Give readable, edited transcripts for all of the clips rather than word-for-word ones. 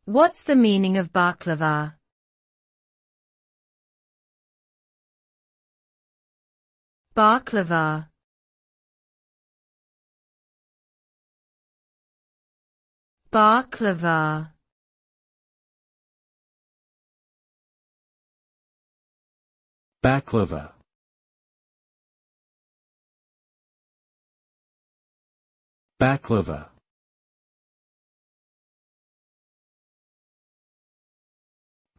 What's the meaning of baklava? Baklava. Baklava. Baklava. Baklava.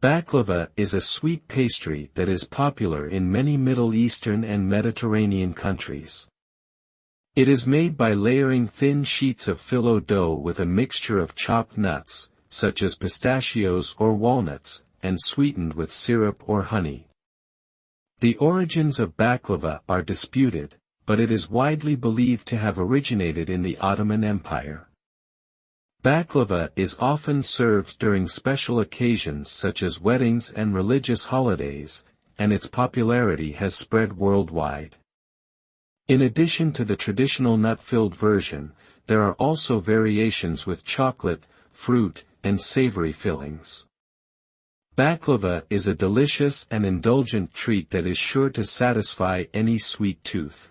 Baklava is a sweet pastry that is popular in many Middle Eastern and Mediterranean countries. It is made by layering thin sheets of phyllo dough with a mixture of chopped nuts, such as pistachios or walnuts, and sweetened with syrup or honey. The origins of baklava are disputed, but it is widely believed to have originated in the Ottoman Empire. Baklava is often served during special occasions such as weddings and religious holidays, and its popularity has spread worldwide. In addition to the traditional nut-filled version, there are also variations with chocolate, fruit, and savory fillings. Baklava is a delicious and indulgent treat that is sure to satisfy any sweet tooth.